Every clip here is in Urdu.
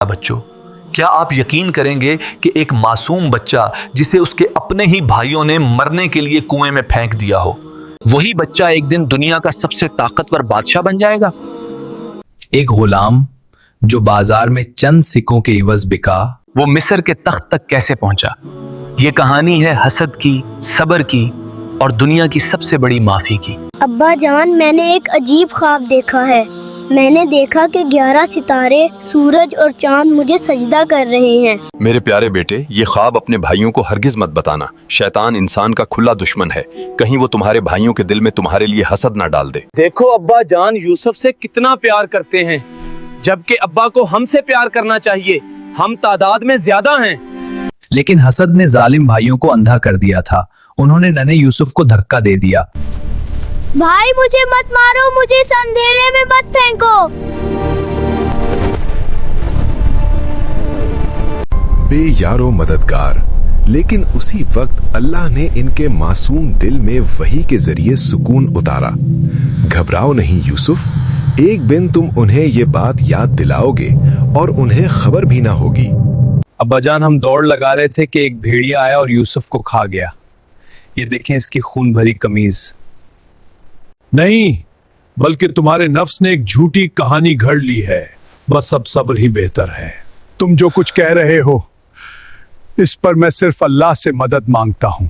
بچوں، کیا آپ یقین کریں گے کہ ایک معصوم بچہ جسے اس کے اپنے ہی بھائیوں نے مرنے کے لیے کنویں میں پھینک دیا ہو، وہی بچہ ایک دن دنیا کا سب سے طاقتور بادشاہ بن جائے گا؟ ایک غلام جو بازار میں چند سکوں کے عوض بکا، وہ مصر کے تخت تک کیسے پہنچا؟ یہ کہانی ہے حسد کی، صبر کی اور دنیا کی سب سے بڑی معافی کی۔ ابا جان، میں نے ایک عجیب خواب دیکھا ہے۔ میں نے دیکھا کہ 11 ستارے، سورج اور چاند مجھے سجدہ کر رہے ہیں۔ میرے پیارے بیٹے، یہ خواب اپنے بھائیوں کو ہرگز مت بتانا۔ شیطان انسان کا کھلا دشمن ہے، کہیں وہ تمہارے بھائیوں کے دل میں تمہارے لیے حسد نہ ڈال دے۔ دیکھو ابا جان یوسف سے کتنا پیار کرتے ہیں، جبکہ ابا کو ہم سے پیار کرنا چاہیے۔ ہم تعداد میں زیادہ ہیں، لیکن حسد نے ظالم بھائیوں کو اندھا کر دیا تھا۔ انہوں نے ننھے یوسف کو دھکا دے دیا۔ بھائی مجھے مت مارو، مجھے اس اندھیرے میں مت پھینکو۔ بے یارو مددگار، لیکن اسی وقت اللہ نے ان کے معصوم دل میں وحی کے ذریعے سکون اتارا۔ گھبراؤ نہیں یوسف، ایک دن تم انہیں یہ بات یاد دلاؤ گے اور انہیں خبر بھی نہ ہوگی۔ ابا جان، ہم دوڑ لگا رہے تھے کہ ایک بھیڑیا آیا اور یوسف کو کھا گیا۔ یہ دیکھیں اس کی خون بھری قمیض۔ نہیں، بلکہ تمہارے نفس نے ایک جھوٹی کہانی گھڑ لی ہے۔ بس اب صبر ہی بہتر ہے۔ تم جو کچھ کہہ رہے ہو اس پر میں صرف اللہ سے مدد مانگتا ہوں۔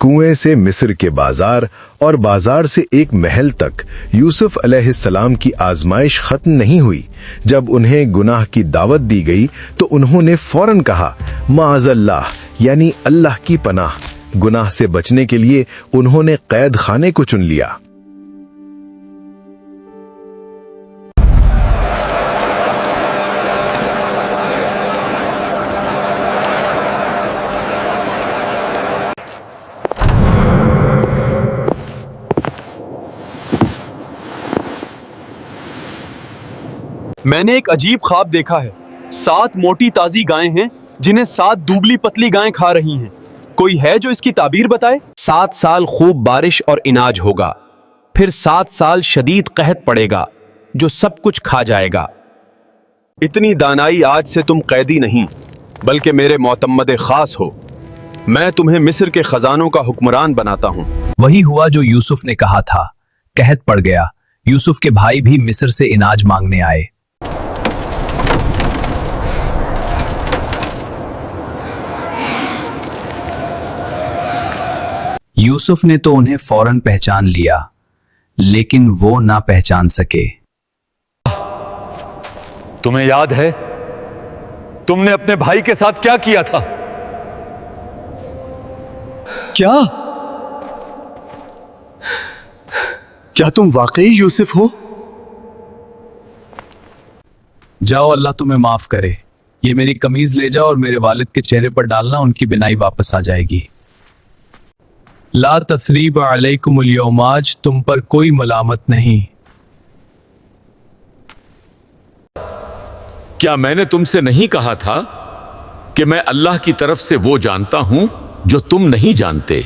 کنویں سے مصر کے بازار اور بازار سے ایک محل تک یوسف علیہ السلام کی آزمائش ختم نہیں ہوئی۔ جب انہیں گناہ کی دعوت دی گئی تو انہوں نے فوراً کہا معاذ اللہ، یعنی اللہ کی پناہ۔ گناہ سے بچنے کے لیے انہوں نے قید خانے کو چن لیا۔ میں نے ایک عجیب خواب دیکھا ہے۔ 7 موٹی تازی گائیں ہیں جنہیں 7 دوبلی پتلی گائیں کھا رہی ہیں۔ کوئی ہے جو اس کی تعبیر بتائے؟ 7 سال خوب بارش اور اناج ہوگا، پھر 7 سال شدید قحط پڑے گا جو سب کچھ کھا جائے گا۔ اتنی دانائی آج سے تم قیدی نہیں بلکہ میرے معتمد خاص ہو۔ میں تمہیں مصر کے خزانوں کا حکمران بناتا ہوں۔ وہی ہوا جو یوسف نے کہا تھا۔ قحط پڑ گیا۔ یوسف کے بھائی بھی مصر سے اناج مانگنے آئے۔ یوسف نے تو انہیں فوراً پہچان لیا، لیکن وہ نہ پہچان سکے۔ تمہیں یاد ہے تم نے اپنے بھائی کے ساتھ کیا کیا تھا؟ کیا تم واقعی یوسف ہو؟ جاؤ، اللہ تمہیں معاف کرے۔ یہ میری قمیض لے جاؤ اور میرے والد کے چہرے پر ڈالنا، ان کی بینائی واپس آ جائے گی۔ لا تثریب علیکم اليوم، آج تم پر کوئی ملامت نہیں۔ کیا میں نے تم سے نہیں کہا تھا کہ میں اللہ کی طرف سے وہ جانتا ہوں جو تم نہیں جانتے؟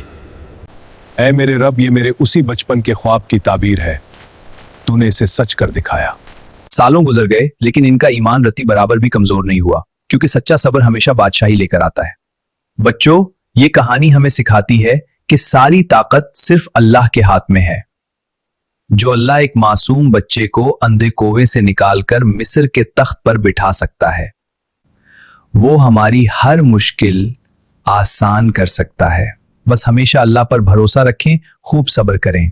اے میرے رب، یہ میرے اسی بچپن کے خواب کی تعبیر ہے، تو نے اسے سچ کر دکھایا۔ سالوں گزر گئے لیکن ان کا ایمان رتی برابر بھی کمزور نہیں ہوا، کیونکہ سچا صبر ہمیشہ بادشاہی لے کر آتا ہے۔ بچوں، یہ کہانی ہمیں سکھاتی ہے کہ ساری طاقت صرف اللہ کے ہاتھ میں ہے۔ جو اللہ ایک معصوم بچے کو اندھے کنویں سے نکال کر مصر کے تخت پر بٹھا سکتا ہے، وہ ہماری ہر مشکل آسان کر سکتا ہے۔ بس ہمیشہ اللہ پر بھروسہ رکھیں، خوب صبر کریں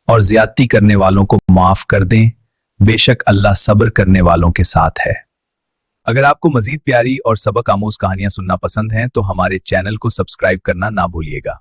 اور زیادتی کرنے والوں کو معاف کر دیں۔ بے شک اللہ صبر کرنے والوں کے ساتھ ہے۔ اگر آپ کو مزید پیاری اور سبق آموز کہانیاں سننا پسند ہیں تو ہمارے چینل کو سبسکرائب کرنا نہ بھولیے گا۔